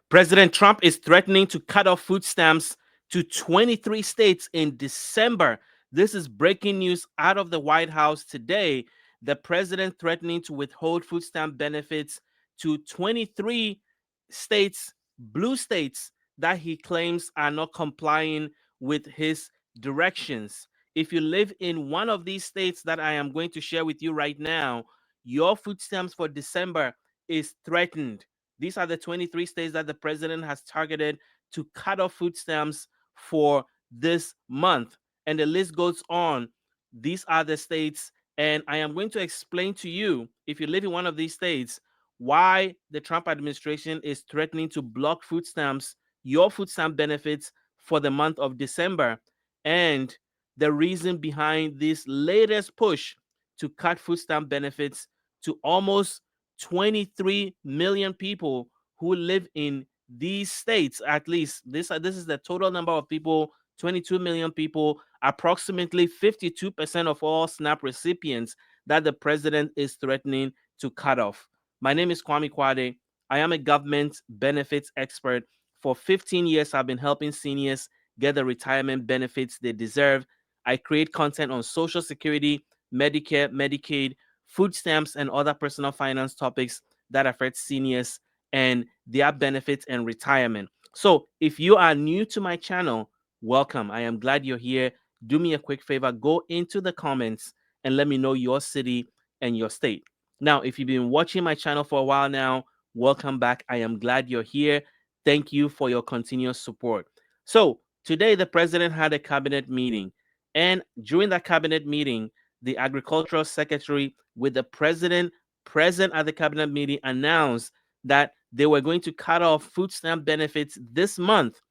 President Trump is threatening to cut off food stamps to 23 states in December. This is breaking news out of the White House today. The president threatening to withhold food stamp benefits to 23 states, blue states, that he claims are not complying with his directions. If you live in one of these states that I am going to share with you right now, your food stamps for December is threatened. These are the 23 states that the president has targeted to cut off food stamps for this month. And the list goes on. These are the states, and I am going to explain to you, if you live in one of these states, why the Trump administration is threatening to block food stamps, your food stamp benefits for the month of December, and the reason behind this latest push to cut food stamp benefits to almost 23 million people who live in these states. At least this is the total number of people, 22 million people, approximately 52% of all SNAP recipients that the president is threatening to cut off. My name is Kwame Kwade. I am a government benefits expert. For 15 years, I've been helping seniors get the retirement benefits they deserve. I create content on Social Security, Medicare, Medicaid, food stamps, and other personal finance topics that affect seniors and their benefits and retirement. So if you are new to my channel, welcome. I am glad you're here. Do me a quick favor, go into the comments and let me know your city and your state. Now, if you've been watching my channel for a while now, welcome back. I am glad you're here. Thank you for your continuous support. So today, the president had a cabinet meeting. And during that cabinet meeting, the agricultural secretary with the president present at the cabinet meeting announced that they were going to cut off food stamp benefits this month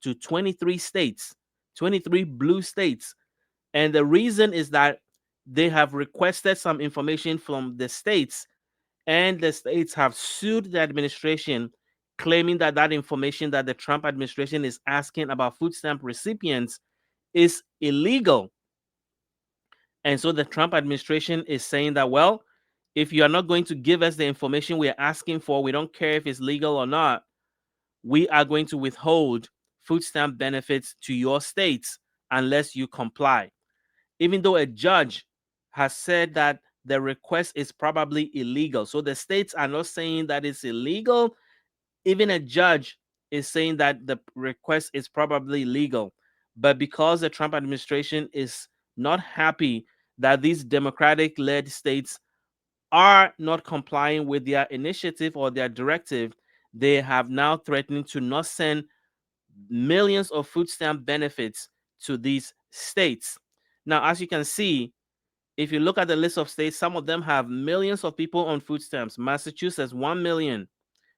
to 23 states, 23 blue states. And the reason is that they have requested some information from the states, and the states have sued the administration, claiming that that information that the Trump administration is asking about food stamp recipients is illegal. And so the Trump administration is saying that, well, if you are not going to give us the information we are asking for, we don't care if it's legal or not, we are going to withhold food stamp benefits to your states unless you comply. Even though a judge has said that the request is probably illegal. So the states are not saying that it's illegal. Even a judge is saying that the request is probably legal. But because the Trump administration is not happy that these Democratic led states are not complying with their initiative or their directive, they have now threatened to not send millions of food stamp benefits to these states. Now, as you can see, if you look at the list of states, some of them have millions of people on food stamps. Massachusetts, 1 million.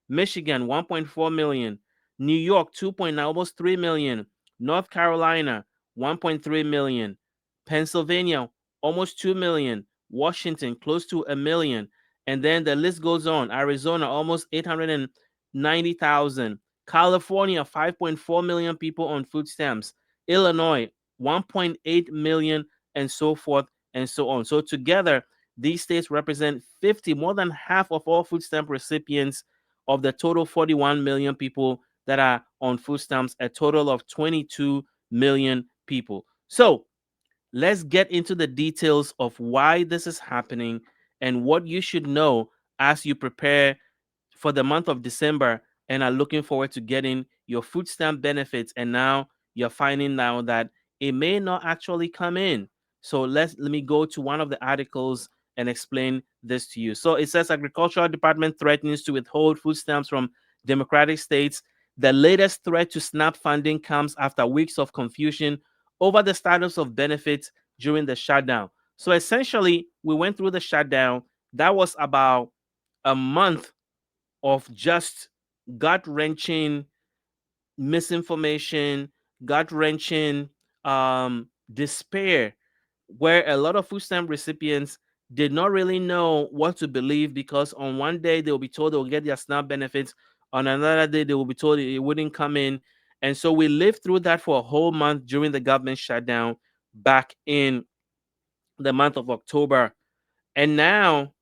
Michigan, 1.4 million. New York, 2.9, almost 3 million. North Carolina, 1.3 million. Pennsylvania, almost 2 million. Washington, close to a million. And then the list goes on. Arizona, almost 890,000. California, 5.4 million people on food stamps. Illinois, 1.8 million, and so forth and so on. So together, these states represent 50, more than half of all food stamp recipients of the total 41 million people that are on food stamps, a total of 22 million people. So let's get into the details of why this is happening and what you should know as you prepare for the month of December and are looking forward to getting your food stamp benefits. And now you're finding now that it may not actually come in. So let me go to one of the articles and explain this to you. So it says Agricultural Department threatens to withhold food stamps from Democratic states. The latest threat to SNAP funding comes after weeks of confusion over the status of benefits during the shutdown. So essentially, we went through the shutdown. That was about a month of just gut wrenching misinformation, gut wrenching despair, where a lot of food stamp recipients did not really know what to believe, because on one day they will be told they will get their SNAP benefits, on another day they will be told it wouldn't come in. And so we lived through that for a whole month during the government shutdown back in the month of October. And now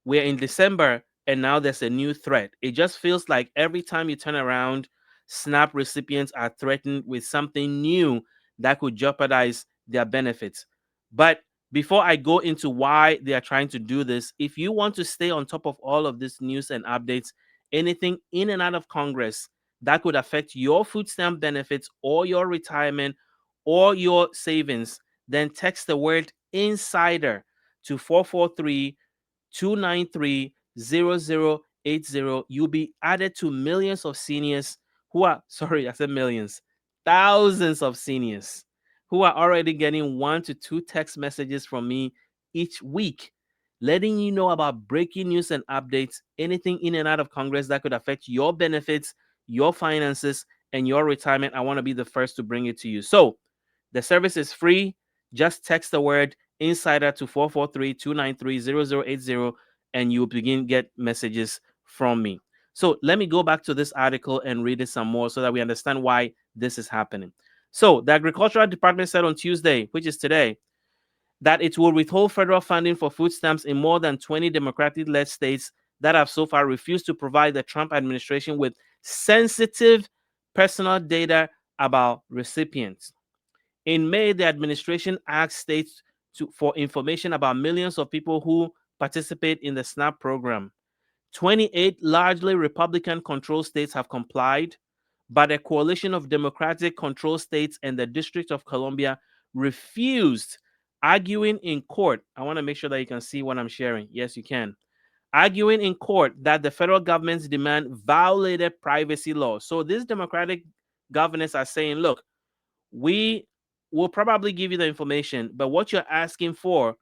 we're in December. and now there's a new threat. It just feels like every time you turn around, SNAP recipients are threatened with something new that could jeopardize their benefits. But before I go into why they are trying to do this, if you want to stay on top of all of this news and updates, anything in and out of Congress that could affect your food stamp benefits or your retirement or your savings, then text the word insider to 443 293 0080. You'll be added to millions of seniors who are, sorry, I said millions, thousands of seniors who are already getting 1 to 2 text messages from me each week, letting you know about breaking news and updates, anything in and out of Congress that could affect your benefits, your finances, and your retirement. I want to be the first to bring it to you. So the service is free. Just text the word insider to 443 293 0080 and you'll begin get messages from me. So let me go back to this article and read it some more so that we understand why this is happening. So the Agricultural Department said on Tuesday, which is today, that it will withhold federal funding for food stamps in more than 20 Democratic-led states that have so far refused to provide the Trump administration with sensitive personal data about recipients. In May, the administration asked states for information about millions of people who participate in the SNAP program. 28 largely Republican controlled states have complied, but a coalition of Democratic controlled states and the District of Columbia refused, arguing in court. I want to make sure that you can see what I'm sharing. Yes, you can. Arguing in court that the federal government's demand violated privacy laws. So these Democratic governors are saying, look, we will probably give you the information, but what you're asking for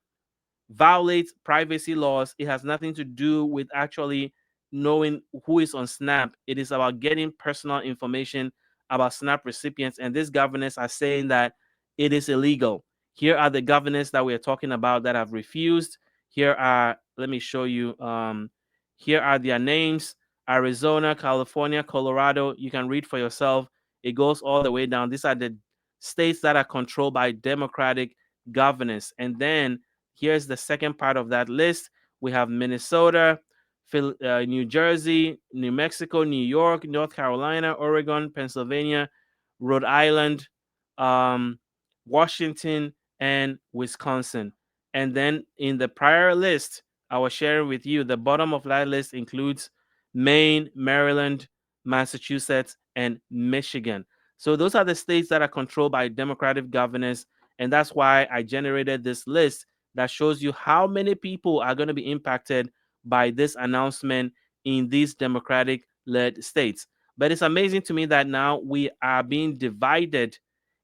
violates privacy laws. It has nothing to do with actually knowing who is on SNAP. It is about getting personal information about SNAP recipients. And these governors are saying that it is illegal. Here are the governors that we're talking about that have refused. Here are, let me show you, here are their names: Arizona, California, Colorado. You can read for yourself. It goes all the way down. These are the states that are controlled by Democratic governors. And then here's the second part of that list. We have Minnesota, New Jersey, New Mexico, New York, North Carolina, Oregon, Pennsylvania, Rhode Island, um, Washington, and Wisconsin. And then in the prior list, I was sharing with you, the bottom of that list includes Maine, Maryland, Massachusetts, and Michigan. So those are the states that are controlled by Democratic governors. And that's why I generated this list that shows you how many people are going to be impacted by this announcement in these Democratic led states. But it's amazing to me that now we are being divided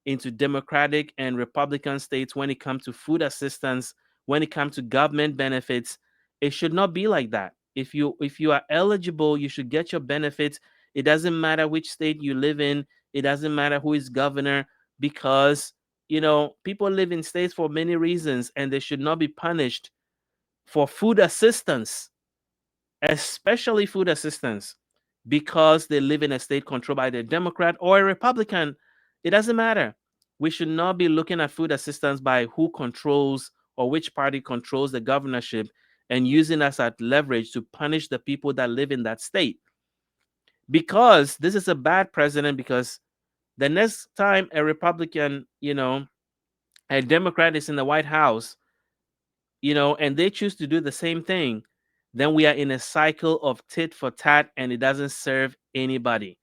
into Democratic and Republican states when it comes to food assistance, when it comes to government benefits. It should not be like that. If you are eligible, you should get your benefits. It doesn't matter which state you live in. It doesn't matter who is governor, because people live in states for many reasons and they should not be punished for food assistance, especially food assistance, because they live in a state controlled by the Democrat or a Republican. It doesn't matter. We should not be looking at food assistance by who controls or which party controls the governorship and using us as leverage to punish the people that live in that state. Because this is a bad precedent, because the next time a Republican, a Democrat is in the White House, and they choose to do the same thing, then we are in a cycle of tit for tat, and it doesn't serve anybody.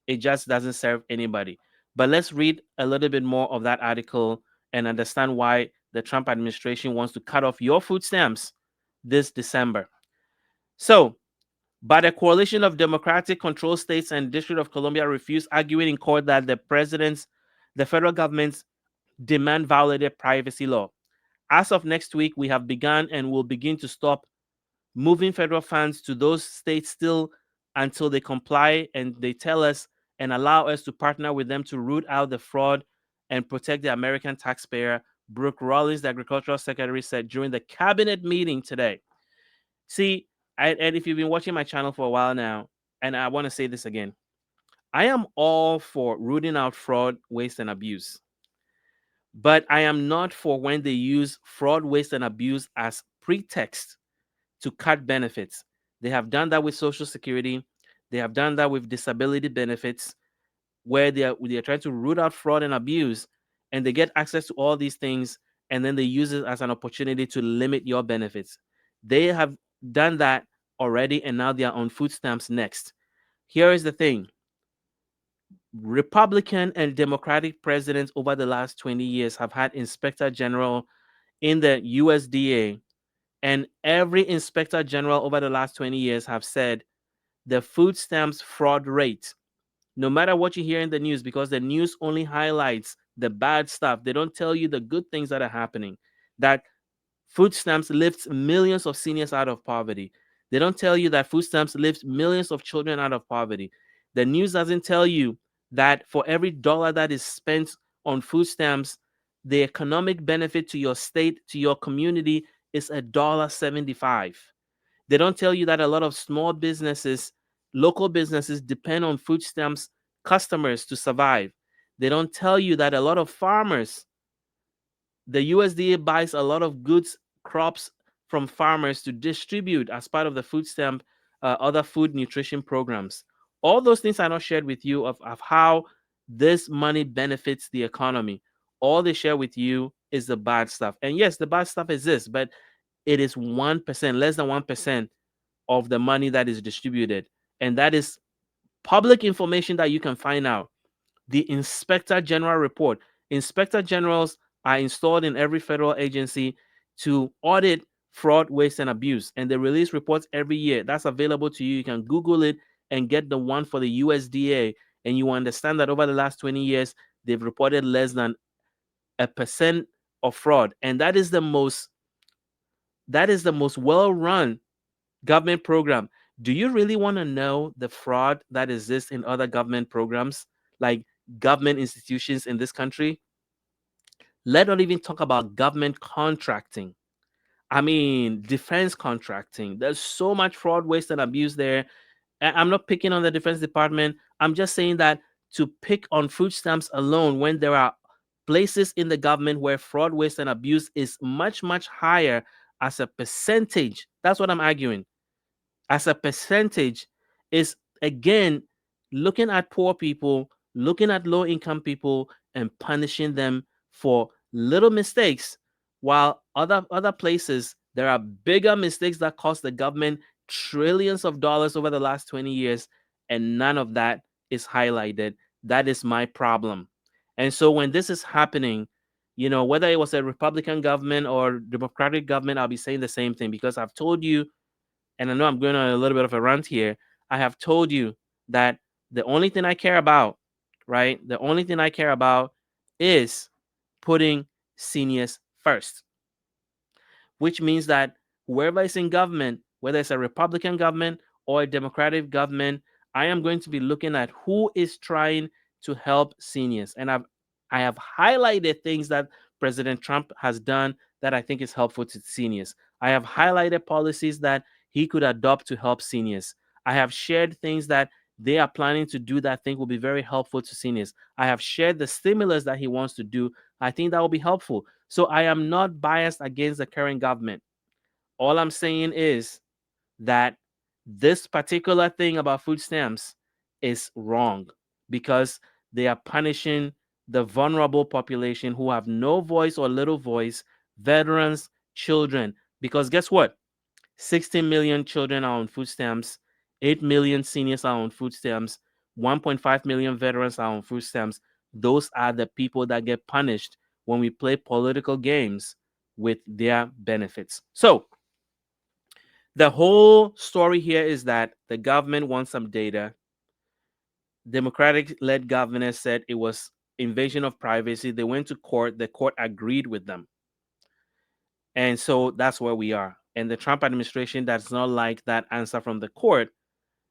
It just doesn't serve anybody. But let's read a little bit more of that article and understand why the Trump administration wants to cut off your food stamps this December. So, but a coalition of Democratic controlled states and District of Columbia refused, arguing in court that the federal government's demand violated privacy law. As of next week, we have begun and will begin to stop moving federal funds to those states still until they comply and they tell us and allow us to partner with them to root out the fraud and protect the American taxpayer, Brooke Rollins, the agricultural secretary, said during the cabinet meeting today. See, and if you've been watching my channel for a while now, and I want to say this again, I am all for rooting out fraud, waste, and abuse. But I am not for when they use fraud, waste, and abuse as pretext to cut benefits. They have done that with Social Security. They have done that with disability benefits, where they are trying to root out fraud and abuse, and they get access to all these things, and then they use it as an opportunity to limit your benefits. They have done that already, and now they are on food stamps next. Here is the thing: Republican and Democratic presidents over the last 20 years have had inspector general in the USDA, and every inspector general over the last 20 years have said the food stamps fraud rate, no matter what you hear in the news, because the news only highlights the bad stuff. They don't tell you the good things that are happening. That food stamps lifts millions of seniors out of poverty. They don't tell you that food stamps lifts millions of children out of poverty. The news doesn't tell you that for every dollar that is spent on food stamps, the economic benefit to your state, to your community, is $1.75. They don't tell you that a lot of small businesses, local businesses, depend on food stamps customers to survive. They don't tell you that a lot of farmers, the USDA buys a lot of goods, crops from farmers to distribute as part of the food stamp, other food nutrition programs. All those things are not shared with you of how this money benefits the economy. All they share with you is the bad stuff. And yes, the bad stuff exists, but it is 1%, less than 1% of the money that is distributed. And that is public information that you can find out. The Inspector General report. Inspector Generals are installed in every federal agency to audit fraud, waste, and abuse. And they release reports every year. That's available to you. You can Google it and get the one for the USDA. And you understand that over the last 20 years, they've reported less than 1% of fraud. And that is the most well-run government program. Do you really want to know the fraud that exists in other government programs, like government institutions in this country? Let not even talk about government contracting. I mean, defense contracting. There's so much fraud, waste, and abuse there. I'm not picking on the Defense Department. I'm just saying that to pick on food stamps alone when there are places in the government where fraud, waste, and abuse is much, much higher as a percentage. That's what I'm arguing. As a percentage, is again looking at poor people, looking at low income people, and punishing them for little mistakes, while other places there are bigger mistakes that cost the government trillions of dollars over the last 20 years, and none of that is highlighted. That is my problem. And so when this is happening, whether it was a Republican government or Democratic government, I'll be saying the same thing, because I've told you, and I know I'm going on a little bit of a rant here. I have told you that the only thing I care about, right? The only thing I care about is putting seniors first, which means that whoever is in government, whether it's a Republican government or a Democratic government, I am going to be looking at who is trying to help seniors. And I have highlighted things that President Trump has done that I think is helpful to seniors. I have highlighted policies that he could adopt to help seniors. I have shared things that they are planning to do that I think will be very helpful to seniors. I have shared the stimulus that he wants to do. I think that will be helpful. So I am not biased against the current government. All I'm saying is that this particular thing about food stamps is wrong, because they are punishing the vulnerable population who have no voice or little voice, veterans, children. Because guess what? 16 million children are on food stamps, 8 million seniors are on food stamps, 1.5 million veterans are on food stamps. Those are the people that get punished when we play political games with their benefits. So, the whole story here is that the government wants some data. Democratic led governors said it was invasion of privacy. They went to court, the court agreed with them. And so that's where we are. And the Trump administration does not like that answer from the court.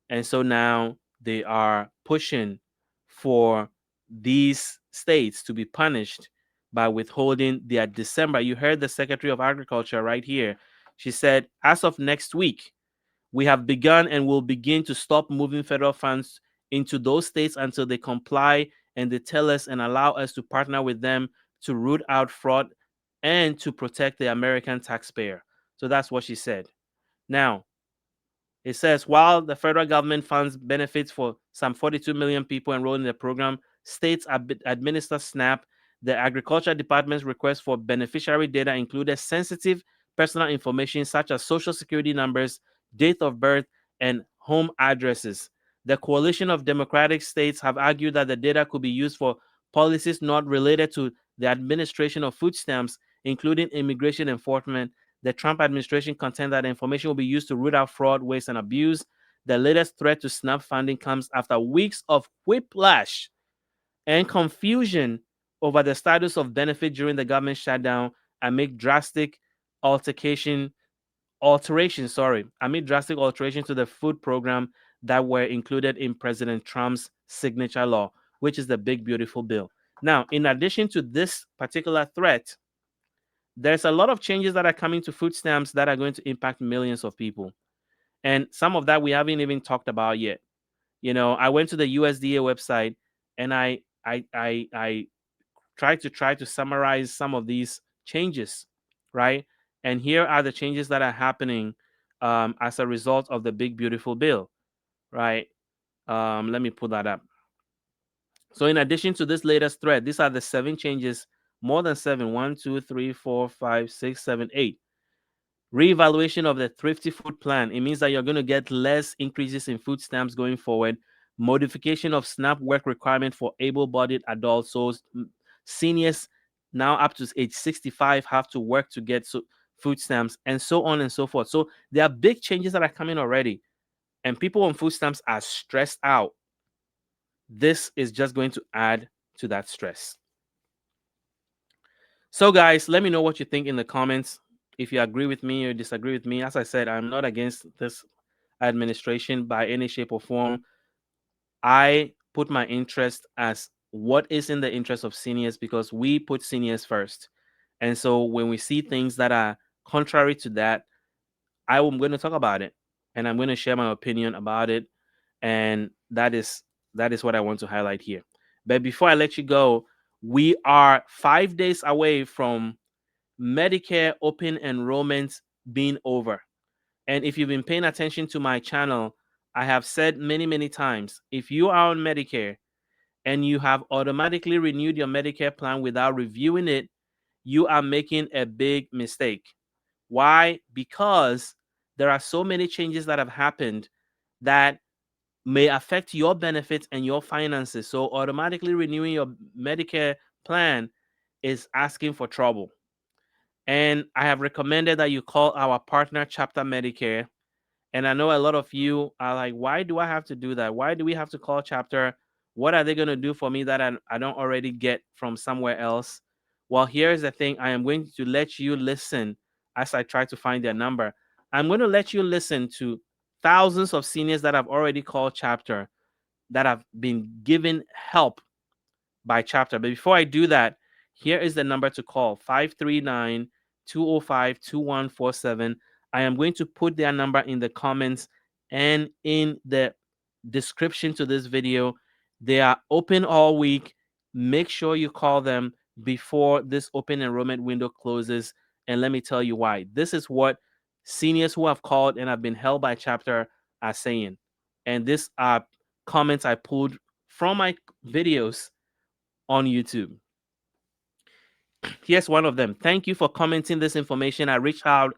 And so now they are pushing for these states to be punished by withholding their December. You heard the Secretary of Agriculture right here. She said, as of next week, we have begun and will begin to stop moving federal funds into those states until they comply and they tell us and allow us to partner with them to root out fraud and to protect the American taxpayer. So that's what she said. Now, It says while the federal government funds benefits for some 42 million people enrolled in the program, states administer SNAP. The Agriculture Department's request for beneficiary data included sensitive personal information such as social security numbers, date of birth, and home addresses. The coalition of democratic states have argued that the data could be used for policies not related to the administration of food stamps, including immigration enforcement. The Trump administration contends that the information will be used to root out fraud, waste, and abuse. The latest threat to SNAP funding comes after weeks of whiplash and confusion over the status of benefit during the government shutdown amid drastic altercation amid drastic alterations to the food program that were included in President Trump's signature law, which is the big beautiful bill. Now, in addition to this particular threat, there's a lot of changes that are coming to food stamps that are going to impact millions of people. And some of that we haven't even talked about yet. I went to the USDA website and I tried to summarize some of these changes, right? And here are the changes that are happening as a result of the big beautiful bill, right? Let me pull that up. So in addition to this latest thread, these are the 7 changes, more than 7, 1, 2, 3, 4, 5, 6, 7, 8. Reevaluation of the thrifty food plan. It means that you're going to get less increases in food stamps going forward. Modification of SNAP work requirement for able-bodied adults. So seniors now up to age 65 have to work to get food stamps, and so on and so forth. So there are big changes that are coming already, and people on food stamps are stressed out. This is just going to add to that stress. So guys, let me know what you think in the comments. If you agree with me or disagree with me. As I said, I'm not against this administration by any shape or form. I put my interest as what is in the interest of seniors, because we put seniors first. And so when we see things that are contrary to that, I am going to talk about it and I'm going to share my opinion about it. And that is what I want to highlight here. But before I let you go, we are 5 days away from Medicare open enrollment being over. And if you've been paying attention to my channel, I have said many, many times, if you are on Medicare and you have automatically renewed your Medicare plan without reviewing it, you are making a big mistake. Why? Because there are so many changes that have happened that may affect your benefits and your finances. So automatically renewing your Medicare plan is asking for trouble. And I have recommended that you call our partner chapter Medicare. And I know a lot of you are like, why do I have to do that? Why do we have to call chapter? What are they going to do for me that I don't already get from somewhere else? Well, here's the thing. I am going to let you listen as I try to find their number. I'm going to let you listen to thousands of seniors that have already called chapter, that have been given help by chapter. But before I do that, here is the number to call: 539 205 2147. I am going to put their number in the comments and in the description to this video. They are open all week. Make sure you call them before this open enrollment window closes. And let me tell you why. This is what seniors who have called and have been held by chapter are saying. And these are comments I pulled from my videos on YouTube. Here's one of them. Thank you for commenting this information. I reached out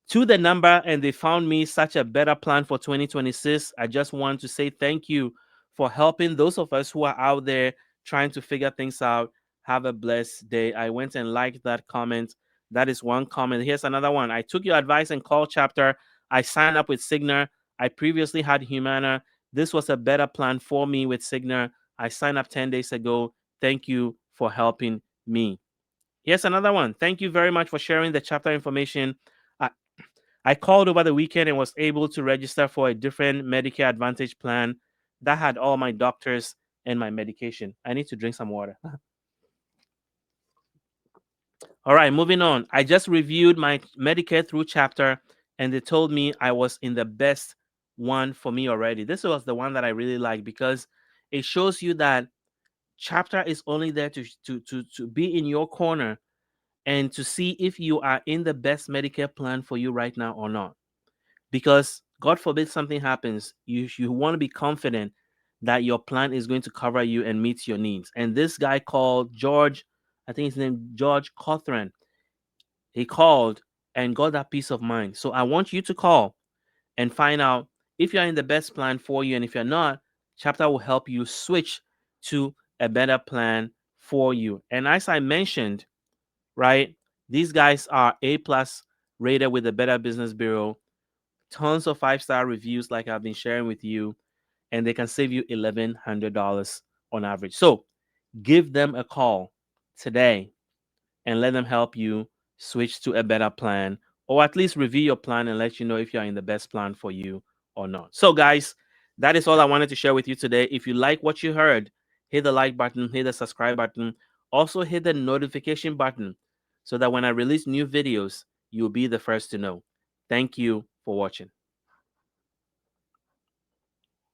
to the number and they found me such a better plan for 2026. I just want to say thank you for helping those of us who are out there trying to figure things out. Have a blessed day. I went and liked that comment. That is one comment. Here's another one. I took your advice and called chapter. I signed up with Cigna. I previously had Humana. This was a better plan for me with Cigna. I signed up 10 days ago. Thank you for helping me. Here's another one. Thank you very much for sharing the chapter information. I called over the weekend and was able to register for a different Medicare Advantage plan that had all my doctors and my medication. I need to drink some water. All right, moving on. I just reviewed my Medicare through chapter and they told me I was in the best one for me already. This was the one that I really like because it shows you that chapter is only there to be in your corner and to see if you are in the best Medicare plan for you right now or not. Because God forbid something happens, you want to be confident that your plan is going to cover you and meet your needs. And this guy called George, I think his name George Cothran, he called and got that peace of mind. So I want you to call and find out if you're in the best plan for you. And if you're not, chapter will help you switch to a better plan for you. And as I mentioned, right, these guys are A plus rated with the Better Business Bureau, tons of 5-star reviews like I've been sharing with you, and they can save you $1,100 on average. So give them a call today and let them help you switch to a better plan, or at least review your plan and let you know if you're in the best plan for you or not. So, guys, that is all I wanted to share with you today. If you like what you heard, hit the like button, hit the subscribe button, also hit the notification button so that when I release new videos, you'll be the first to know. Thank you for watching.